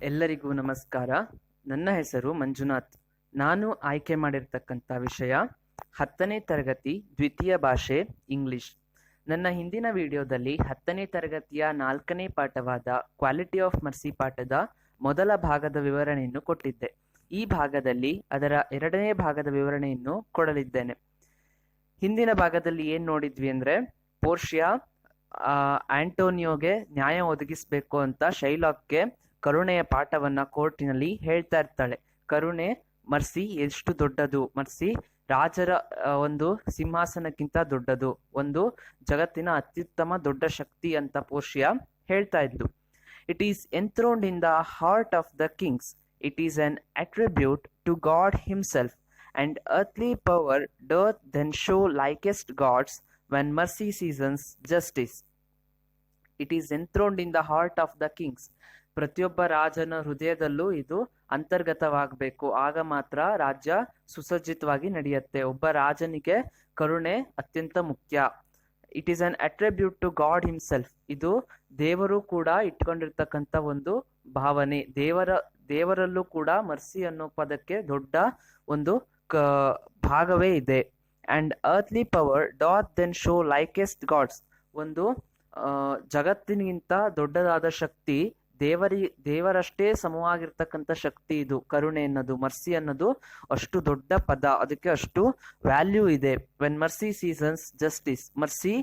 ಎಲ್ಲರಿಗೂ ನಮಸ್ಕಾರ. ನನ್ನ ಹೆಸರು ಮಂಜುನಾಥ್. ನಾನು ಆಯ್ಕೆ ಮಾಡಿರ್ತಕ್ಕಂಥ ವಿಷಯ 10ನೇ ತರಗತಿ ದ್ವಿತೀಯ ಭಾಷೆ ಇಂಗ್ಲಿಷ್. ನನ್ನ ಹಿಂದಿನ ವಿಡಿಯೋದಲ್ಲಿ 10ನೇ ತರಗತಿಯ 4ನೇ ಪಾಠವಾದ ಕ್ವಾಲಿಟಿ ಆಫ್ ಮರ್ಸಿ ಪಾಠದ ಮೊದಲ ಭಾಗದ ವಿವರಣೆಯನ್ನು ಕೊಟ್ಟಿದ್ದೆ. ಈ ಭಾಗದಲ್ಲಿ ಅದರ 2ನೇ ಭಾಗದ ವಿವರಣೆಯನ್ನು ಕೊಡಲಿದ್ದೇನೆ. ಹಿಂದಿನ ಭಾಗದಲ್ಲಿ ಏನು ನೋಡಿದ್ವಿ ಅಂದರೆ, ಪೋರ್ಷಿಯಾ ಆಂಟೋನಿಯೋಗೆ ನ್ಯಾಯ ಒದಗಿಸಬೇಕು ಅಂತ ಶೈಲಾಕ್ಗೆ ಕರುಣೆಯ ಪಾಠವನ್ನ ಕೋರ್ಟಿನಲ್ಲಿ ಹೇಳ್ತಾ ಇರ್ತಾಳೆ. ಕರುಣೆ, ಮರ್ಸಿ ಎಷ್ಟು ದೊಡ್ಡದು, ಮರ್ಸಿ ರಾಜರ ಒಂದು ಸಿಂಹಾಸನಕ್ಕಿಂತ ದೊಡ್ಡದು, ಒಂದು ಜಗತ್ತಿನ ಅತ್ಯುತ್ತಮ ದೊಡ್ಡ ಶಕ್ತಿ ಅಂತ ಪೋರ್ಷಿಯಾ ಹೇಳ್ತಾ ಇದ್ಲು. It is enthroned in the heart of the kings. It is an attribute to God himself, and earthly power doth then show likest gods when mercy seasons justice. It is enthroned in the heart of the kings. ಪ್ರತಿಯೊಬ್ಬ ರಾಜನ ಹೃದಯದಲ್ಲೂ ಇದು ಅಂತರ್ಗತವಾಗಬೇಕು, ಆಗ ಮಾತ್ರ ರಾಜ್ಯ ಸುಸಜ್ಜಿತವಾಗಿ ನಡೆಯುತ್ತೆ. ಒಬ್ಬ ರಾಜನಿಗೆ ಕರುಣೆ ಅತ್ಯಂತ ಮುಖ್ಯ. It is an attribute to God himself. ಇದು ದೇವರು ಕೂಡ ಇಟ್ಕೊಂಡಿರ್ತಕ್ಕಂಥ ಒಂದು ಭಾವನೆ. ದೇವರಲ್ಲೂ ಕೂಡ ಮರ್ಸಿ ಅನ್ನೋ ಪದಕ್ಕೆ ದೊಡ್ಡ ಒಂದು ಭಾಗವೇ ಇದೆ. And earthly power doth then show likest God's. ಒಂದು ಜಗತ್ತಿನಿಗಿಂತ ದೊಡ್ಡದಾದ ಶಕ್ತಿ, ದೇವರಷ್ಟೇ ಸಮವಾಗಿರ್ತಕ್ಕಂಥ ಶಕ್ತಿ ಇದು. ಕರುಣೆ ಅನ್ನೋದು, ಮರ್ಸಿ ಅನ್ನೋದು ಅಷ್ಟು ದೊಡ್ಡ ಪದ, ಅದಕ್ಕೆ ಅಷ್ಟು ವ್ಯಾಲ್ಯೂ ಇದೆ. When mercy seasons justice. Mercy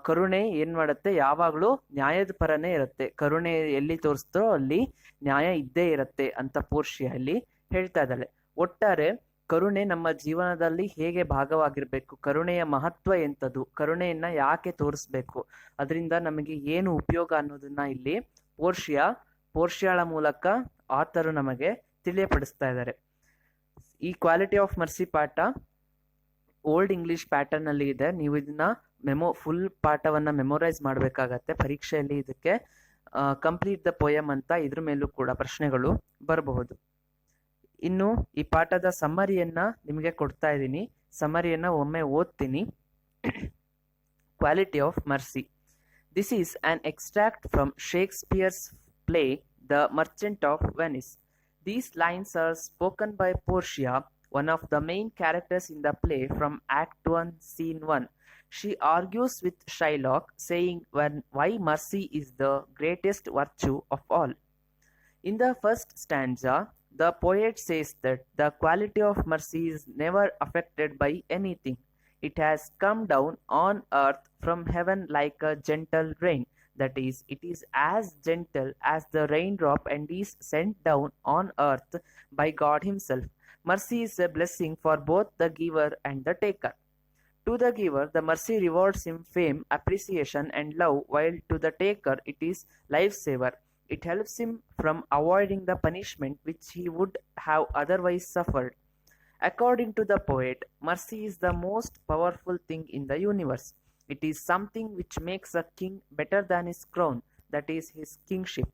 ಕರುಣೆ ಏನ್ ಮಾಡುತ್ತೆ, ಯಾವಾಗಲೂ ನ್ಯಾಯದ ಪರನೇ ಇರುತ್ತೆ. ಕರುಣೆ ಎಲ್ಲಿ ತೋರಿಸ್ತೋ ಅಲ್ಲಿ ನ್ಯಾಯ ಇದ್ದೇ ಇರುತ್ತೆ ಅಂತ ಪೋರ್ಷಿಯಾ ಅಲ್ಲಿ ಹೇಳ್ತಾ ಇದ್ದಾಳೆ. ಒಟ್ಟಾರೆ ಕರುಣೆ ನಮ್ಮ ಜೀವನದಲ್ಲಿ ಹೇಗೆ ಭಾಗವಾಗಿರ್ಬೇಕು, ಕರುಣೆಯ ಮಹತ್ವ ಎಂಥದ್ದು, ಕರುಣೆಯನ್ನ ಯಾಕೆ ತೋರಿಸ್ಬೇಕು, ಅದರಿಂದ ನಮಗೆ ಏನು ಉಪಯೋಗ ಅನ್ನೋದನ್ನ ಇಲ್ಲಿ ಪೋರ್ಷಿಯಾಳ ಮೂಲಕ ಆತರು ನಮಗೆ ತಿಳಿಯಪಡಿಸ್ತಾ ಇದ್ದಾರೆ. ಈ ಕ್ವಾಲಿಟಿ ಆಫ್ ಮರ್ಸಿ ಪಾಠ ಓಲ್ಡ್ ಇಂಗ್ಲಿಷ್ ಪ್ಯಾಟರ್ನ್ ಅಲ್ಲಿ ಇದೆ. ನೀವು ಇದನ್ನ ಫುಲ್ ಪಾಠವನ್ನ ಮೆಮೊರೈಸ್ ಮಾಡಬೇಕಾಗತ್ತೆ. ಪರೀಕ್ಷೆಯಲ್ಲಿ ಇದಕ್ಕೆ ಕಂಪ್ಲೀಟ್ ದ ಪೋಯಮ್ ಅಂತ ಇದ್ರ ಮೇಲೂ ಕೂಡ ಪ್ರಶ್ನೆಗಳು ಬರಬಹುದು. ಇನ್ನು ಈ ಪಾಠದ ಸಮ್ಮರಿಯನ್ನ ನಿಮಗೆ ಕೊಡ್ತಾ ಇದ್ದೀನಿ. ಸಮ್ಮರಿಯನ್ನ ಒಮ್ಮೆ ಓದ್ತೀನಿ. Quality of mercy. This is an extract from Shakespeare's play The Merchant of Venice. These lines are spoken by Portia, one of the main characters in the play, from Act 1, Scene 1. She argues with Shylock, saying why mercy is the greatest virtue of all. In the first stanza, the poet says that the quality of mercy is never affected by anything. It has come down on earth from heaven like a gentle rain. That is, it is as gentle as the raindrop and is sent down on earth by God Himself. Mercy is a blessing for both the giver and the taker. To the giver, the mercy rewards him fame, appreciation, and love, while to the taker, it is lifesaver. It helps him from avoiding the punishment which he would have otherwise suffered. According to the poet, mercy is the most powerful thing in the universe. It is something which makes a king better than his crown, that is his kingship.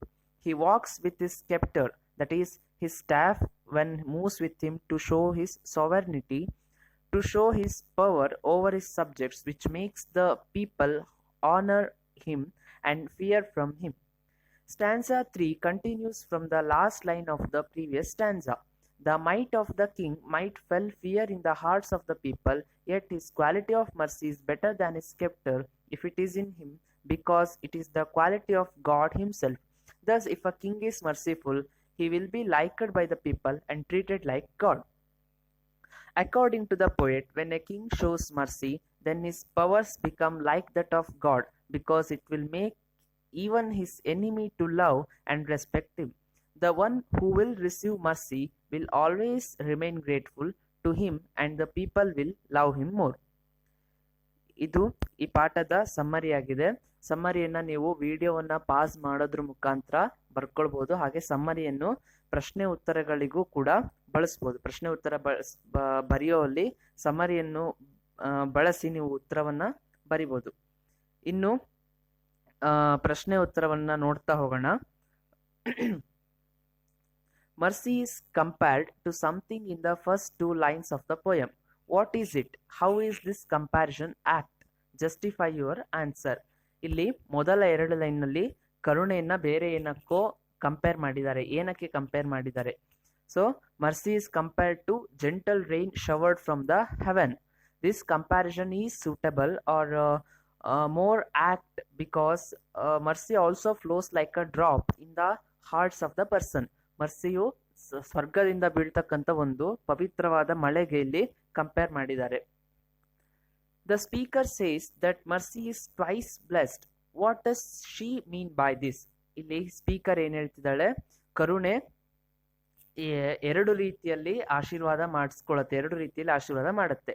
He walks with his scepter, that is his staff, when moves with him to show his sovereignty, to show his power over his subjects, which makes the people honor him and fear from him. Stanza 3 continues from the last line of the previous stanza. The might of the king might fell fear in the hearts of the people, yet his quality of mercy is better than his scepter if it is in him, because it is the quality of God Himself. Thus, if a king is merciful, he will be liked by the people and treated like God. According to the poet, when a king shows mercy, then his powers become like that of God, because it will make even his enemy to love and respect him. The one who will receive mercy will always remain grateful to him, and the people will love him more. ಇದು ಈ ಪಾಠದ summary ಆಗಿದೆ. ಸಮ್ಮರಿಯನ್ನ ನೀವು ವಿಡಿಯೋವನ್ನ pass ಮಾಡೋದ್ರ ಮುಖಾಂತರ ಬರ್ಕೊಳ್ಬಹುದು. ಹಾಗೆ ಸಮ್ಮರಿಯನ್ನು ಪ್ರಶ್ನೆ ಉತ್ತರಗಳಿಗೂ ಕೂಡ ಬಳಸ್ಬೋದು. ಪ್ರಶ್ನೆ ಉತ್ತರ ಬರೆಯೋಲ್ಲಿ ಸಮ್ಮರಿಯನ್ನು ಬಳಸಿ ನೀವು ಉತ್ತರವನ್ನ ಬರಿಬೋದು. ಇನ್ನು ಪ್ರಶ್ನೆ ಉತ್ತರವನ್ನ ನೋಡ್ತಾ ಹೋಗೋಣ. Mercy is compared to something in the first 2 lines of the poem. What is it? How is this comparison act? Justify your answer. ಇಲ್ಲಿ ಮೊದಲ 2 ಲೈನ್ನಲ್ಲಿ ಕರುಣೆಯನ್ನ ಬೇರೆ ಏನಕ್ಕೋ ಕಂಪೇರ್ ಮಾಡಿದ್ದಾರೆ. ಏನಕ್ಕೆ ಕಂಪೇರ್ ಮಾಡಿದ್ದಾರೆ? So mercy is compared to gentle rain showered from the heaven. This comparison is suitable or more apt because mercy also flows like a drop in the hearts of the person. ಮರ್ಸಿಯು ಸ್ವರ್ಗದಿಂದ ಬೀಳ್ತಕ್ಕಂಥ ಒಂದು ಪವಿತ್ರವಾದ ಮಳೆಗೆ ಇಲ್ಲಿ compare ಮಾಡಿದ್ದಾರೆ. The speaker says that mercy is twice blessed. What does she mean by this? ಇಲ್ಲಿ speaker ಏನ್ ಹೇಳ್ತಿದ್ದಾಳೆ, ಕರುಣೆ ಎರಡು ರೀತಿಯಲ್ಲಿ ಆಶೀರ್ವಾದ ಮಾಡಿಸ್ಕೊಳ್ಳುತ್ತೆ, ಎರಡು ರೀತಿಯಲ್ಲಿ ಆಶೀರ್ವಾದ ಮಾಡುತ್ತೆ.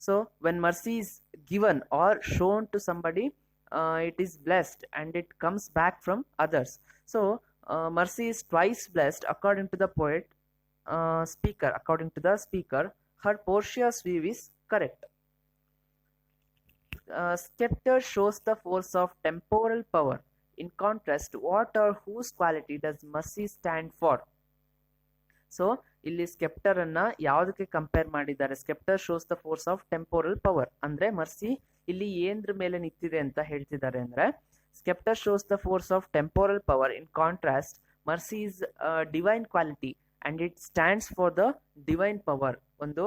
So when mercy is given or shown to somebody, it is blessed and it comes back from others. So mercy is twice blessed according to the poet speaker. According to the speaker, her Portia's view is correct. Scepter shows the force of temporal power. In contrast, what or whose quality does mercy stand for? So ಇಲ್ಲಿ sceptre ಅನ್ನ ಯಾವುದಕ್ಕೆ compare ಮಾಡಿದ್ದಾರೆ? Sceptre shows the force of temporal power. ಅಂದ್ರೆ mercy ಇಲ್ಲಿ ಏನ್ರ ಮೇಲೆ ನಿಂತಿದೆ ಅಂತ ಹೇಳ್ತಿದ್ದಾರೆ ಅಂದ್ರೆ, sceptre shows the force of temporal power. In contrast, mercy is divine quality and it stands for the divine power. ಒಂದು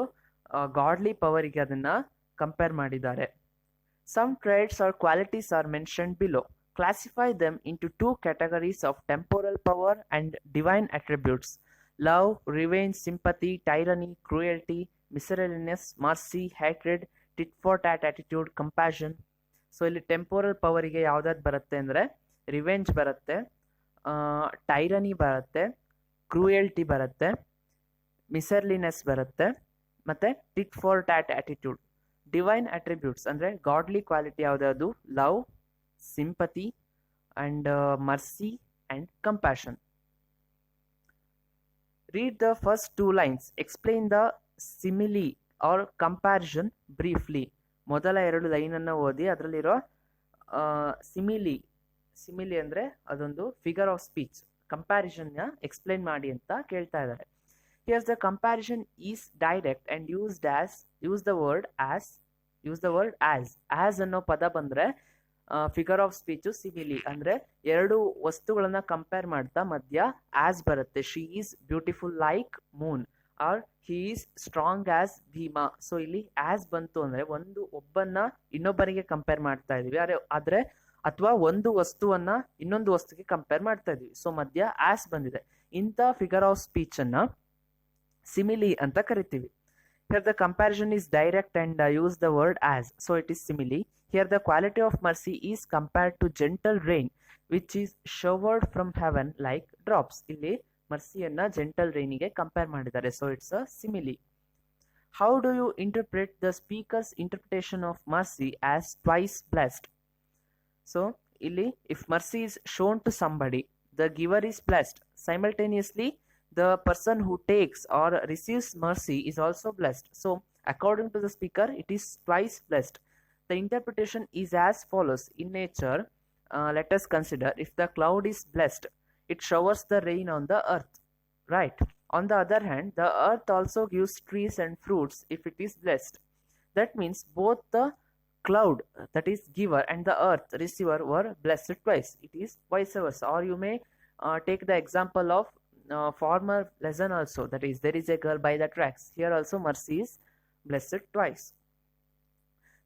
ಗಾಡ್ಲಿ ಪವರ್ಗೆ ಅದನ್ನ ಕಂಪೇರ್ ಮಾಡಿದ್ದಾರೆ. Some traits or qualities are mentioned below. Classify them into two categories of temporal power and divine attributes: love, revenge, sympathy, tyranny, cruelty, miscellaneous, mercy, hatred, tit for tat attitude, compassion. So ಇಲ್ಲಿ temporal ಪವರಿಗೆ ಯಾವ್ದಾದ್ರು ಬರುತ್ತೆ ಅಂದರೆ, revenge ಬರುತ್ತೆ, tyranny ಬರುತ್ತೆ, cruelty ಬರುತ್ತೆ, ಮಿಸರ್ಲಿನೆಸ್ ಬರುತ್ತೆ, ಮತ್ತು tit for that attitude. Divine attributes ಅಂದರೆ ಗಾಡ್ಲಿ ಕ್ವಾಲಿಟಿ ಯಾವುದಾದ್ರು, love, sympathy and mercy and compassion. Read the first two lines. Explain the simile or comparison briefly. ಮೊದಲ ಎರಡು ಲೈನನ್ನು ಓದಿ ಅದರಲ್ಲಿರೋ ಸಿಮಿಲಿ ಅಂದರೆ ಅದೊಂದು ಫಿಗರ್ ಆಫ್ ಸ್ಪೀಚ್, ಕಂಪ್ಯಾರಿಸನ್ನ ಎಕ್ಸ್ಪ್ಲೈನ್ ಮಾಡಿ ಅಂತ ಕೇಳ್ತಾ ಇದ್ದಾರೆ. Here's the comparison is direct and use the word as ಅನ್ನೋ ಪದ ಬಂದರೆ ಫಿಗರ್ ಆಫ್ ಸ್ಪೀಚು ಸಿಮಿಲಿ ಅಂದರೆ ಎರಡು ವಸ್ತುಗಳನ್ನ ಕಂಪೇರ್ ಮಾಡ್ತಾ ಮಧ್ಯ ಆಸ್ ಬರುತ್ತೆ. She is beautiful like moon or he is strong as Bhima. So ಇಲ್ಲಿ ಆಸ್ ಬಂತು ಅಂದರೆ ಒಬ್ಬನ್ನ ಇನ್ನೊಬ್ಬರಿಗೆ ಕಂಪೇರ್ ಮಾಡ್ತಾ ಇದೀವಿ, ಆದರೆ ಅಥವಾ ಒಂದು ವಸ್ತುವನ್ನ ಇನ್ನೊಂದು ವಸ್ತುಗೆ ಕಂಪೇರ್ ಮಾಡ್ತಾ ಇದೀವಿ. ಸೊ ಮಧ್ಯ ಆಸ್ ಬಂದಿದೆ. ಇಂಥ ಫಿಗರ್ ಆಫ್ ಸ್ಪೀಚ್ ಅನ್ನ ಸಿಮಿಲಿ ಅಂತ ಕರಿತೀವಿ. Here the comparison is direct and use the word as, so it is simile. Here the quality of mercy is compared to gentle rain which is showered from heaven like drops. ಇಲ್ಲಿ ಮರ್ಸಿಯನ್ನ gentle ರೈನಿಗೆ compare ಮಾಡಿದ್ದಾರೆ. So it's a simile. How do you interpret the speaker's interpretation of mercy as twice blessed? So ಇಲ್ಲಿ if mercy is shown to somebody, the giver is blessed. Simultaneously, the person who takes or receives mercy is also blessed. So according to the speaker, it is twice blessed. The interpretation is as follows. In nature, let us consider, if the cloud is blessed, it showers the rain on the earth, right? On the other hand, the earth also gives trees and fruits if it is blessed. That means both the cloud, that is giver, and the earth, receiver, were blessed twice. It is vice versa. Or you may take the example of former lesson also, that is, there is a girl by the tracks. Here also mercy is blessed twice.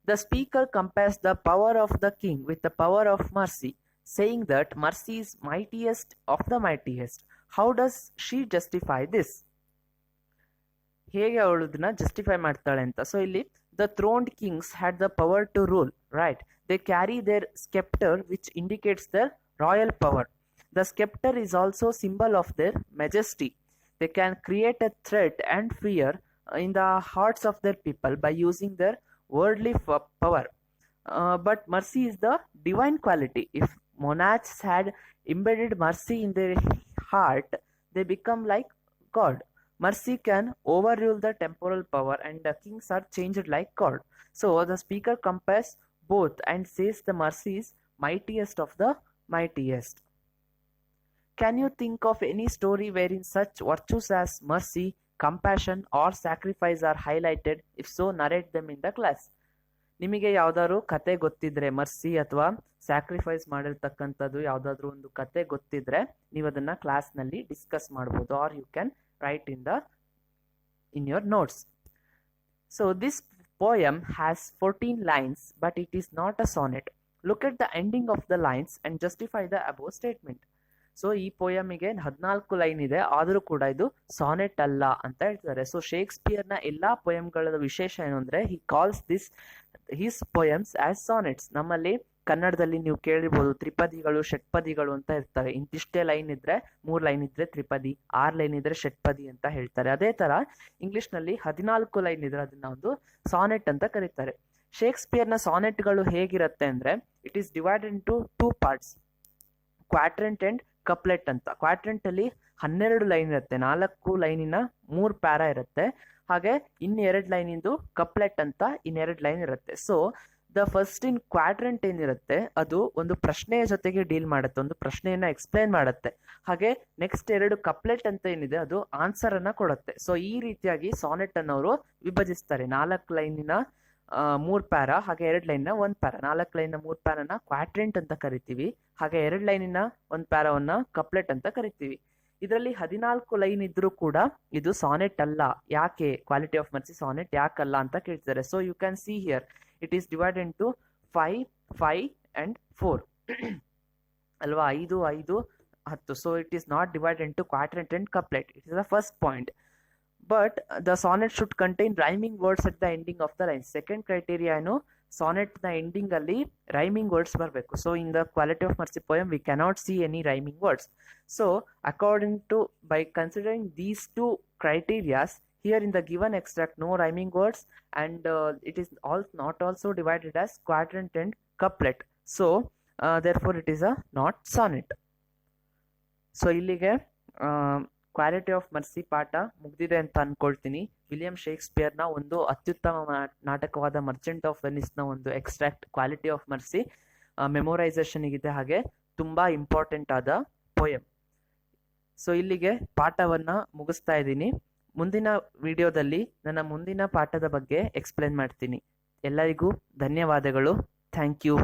The speaker compares the power of the king with the power of mercy, saying that mercy is mightiest of the mightiest. How does she justify this? ಹೇಗೆ ಅವಳು ಇದನ್ನ justify ಮಾಡ್ತಾಳೆ ಅಂತ. So ಇಲ್ಲಿ the throned kings had the power to rule, right? They carry their scepter which indicates their royal power. The scepter is also symbol of their majesty. They can create a threat and fear in the hearts of their people by using their worldly power. But mercy is the divine quality. If monarchs had embedded mercy in their heart, they become like God. Mercy can overrule the temporal power and the kings are changed like God. So the speaker compares both and says the mercy is mightiest of the mightiest. Can you think of any story wherein such virtues as mercy, compassion or sacrifice are highlighted? If so, narrate them in the class. ನಿಮಗೆ ಯಾವ್ದಾದ್ರು ಕತೆ ಗೊತ್ತಿದ್ರೆ, mercy ಅಥವಾ sacrifice ಮಾಡಿರ್ತಕ್ಕಂಥದ್ದು ಯಾವ್ದಾದ್ರು ಒಂದು ಕತೆ ಗೊತ್ತಿದ್ರೆ ನೀವು ಅದನ್ನ ಕ್ಲಾಸ್ನಲ್ಲಿ ಡಿಸ್ಕಸ್ ಮಾಡ್ಬೋದು, or you can write in your notes. So this poem has 14 lines, but it is not a sonnet. Look at the ending of the lines and justify the above statement. So ಈ ಪೋಯಮಿಗೆ 14 line ಇದೆ, ಆದರೂ ಕೂಡ ಇದು sonnet ಅಲ್ಲ ಅಂತ ಹೇಳ್ತಾರೆ. So ಶೇಕ್ಸ್ಪಿಯರ್ನ ಎಲ್ಲಾ ಪೋಯಂಗಳ ವಿಶೇಷ ಏನು ಅಂದ್ರೆ, he calls his poems as sonnets. ನಮ್ಮಲ್ಲಿ ಕನ್ನಡದಲ್ಲಿ ನೀವು ಕೇಳಿರ್ಬೋದು ತ್ರಿಪದಿಗಳು, ಷಟ್ಪದಿಗಳು ಅಂತ ಇರ್ತವೆ. ಇಂತಿಷ್ಟೇ ಲೈನ್ ಇದ್ರೆ 3 ಲೈನ್ ಇದ್ರೆ ತ್ರಿಪದಿ, 6 ಲೈನ್ ಇದ್ರೆ ಷಟ್ಪದಿ ಅಂತ ಹೇಳ್ತಾರೆ. ಅದೇ ತರ ಇಂಗ್ಲಿಷ್ ನಲ್ಲಿ 14 ಲೈನ್ ಇದ್ರೆ ಅದನ್ನ ಒಂದು ಸಾನೆಟ್ ಅಂತ ಕರೀತಾರೆ. ಶೇಕ್ಸ್ಪಿಯರ್ನ ಸಾನೆಟ್ಗಳು ಹೇಗಿರುತ್ತೆ ಅಂದ್ರೆ, it is divided into 2 parts, quatrain and couplet ಅಂತ. ಕ್ವಾಟ್ರೆಂಟ್ ಅಲ್ಲಿ 12 ಲೈನ್ ಇರುತ್ತೆ, 4 ಲೈನಿನ 3 ಪ್ಯಾರಾ ಇರುತ್ತೆ. ಹಾಗೆ ಇನ್ನು 2 ಲೈನ್ ಇಂದು ಕಪ್ಲೆಟ್ ಅಂತ 2 ಲೈನ್ ಇರುತ್ತೆ. So the first in quadrant ಏನಿರುತ್ತೆ ಅದು ಒಂದು ಪ್ರಶ್ನೆಯ ಜೊತೆಗೆ ಡೀಲ್ ಮಾಡುತ್ತೆ, ಒಂದು ಪ್ರಶ್ನೆಯನ್ನ ಎಕ್ಸ್ಪ್ಲೈನ್ ಮಾಡುತ್ತೆ. ಹಾಗೆ ನೆಕ್ಸ್ಟ್ 2 ಕಪ್ಲೆಟ್ ಅಂತ ಏನಿದೆ ಅದು ಆನ್ಸರ್ ಅನ್ನ ಕೊಡುತ್ತೆ. ಸೊ ಈ ರೀತಿಯಾಗಿ ಸಾನೆಟ್ ಅನ್ನೋರು ವಿಭಜಿಸ್ತಾರೆ. 4 ಲೈನಿನ 3 ಪ್ಯಾರಾ, ಹಾಗೆ 2 ಲೈನ್ನ 1 ಪ್ಯಾರಾ. 4 ಲೈನ್ನ 3 ಪ್ಯಾರಾನ ಕ್ವಾಡ್ರೆಂಟ್ ಅಂತ ಕರಿತೀವಿ, ಹಾಗೆ 2 ಲೈನಿನ 1 ಪ್ಯಾರಾವನ್ನ ಕಪ್ಲೆಟ್ ಅಂತ ಕರಿತೀವಿ. ಇದರಲ್ಲಿ 14 ಲೈನ್ ಇದ್ರೂ ಕೂಡ ಇದು ಸಾನೆಟ್ ಅಲ್ಲ. ಯಾಕೆ ಕ್ವಾಲಿಟಿ ಆಫ್ ಮರ್ಸಿ ಸಾನೆಟ್ ಯಾಕಲ್ಲ ಅಂತ ಕೇಳ್ತಾರೆ. So you can see here it is divided into 5, 5 and 4 ಅಲ್ವಾ, 5, 5, 10. So it is not divided into quadrant and couplet. It is the first point. But the sonnet should contain rhyming words at the ending of the line. Second criteria ಏನು, sonnet ನ ending ಅಲ್ಲಿ rhyming words ಬರಬೇಕು. So in the quality of mercy poem we cannot see any rhyming words. So according to, by considering these 2 criterias, here in the given extract no rhyming words, and it is not also divided as quadrant and couplet. So therefore it is a not sonnet. So ಇಲ್ಲಿಗೆ quality of mercy ಪಾಠ ಮುಗ್ದಿದೆ ಅಂತ ಅನ್ಕೊಳ್ತೀನಿ. William ಶೇಕ್ಸ್ಪಿಯರ್ನ ಒಂದು ಅತ್ಯುತ್ತಮ ನಾಟಕವಾದ Merchant of ವೆನಿಸ್ನ ಒಂದು extract quality of mercy memorisation ಇದೆ, ಹಾಗೆ ತುಂಬಾ ಇಂಪಾರ್ಟೆಂಟ್ ಆದ ಪೋಯಮ್. ಸೊ ಇಲ್ಲಿಗೆ ಪಾಠವನ್ನ ಮುಗಿಸ್ತಾ ಇದ್ದೀನಿ. ಮುಂದಿನ ವಿಡಿಯೋದಲ್ಲಿ ನನ್ನ ಮುಂದಿನ ಪಾಠದ ಬಗ್ಗೆ ಎಕ್ಸ್ಪ್ಲೇನ್ ಮಾಡ್ತೀನಿ. ಎಲ್ಲರಿಗೂ ಧನ್ಯವಾದಗಳು. Thank you.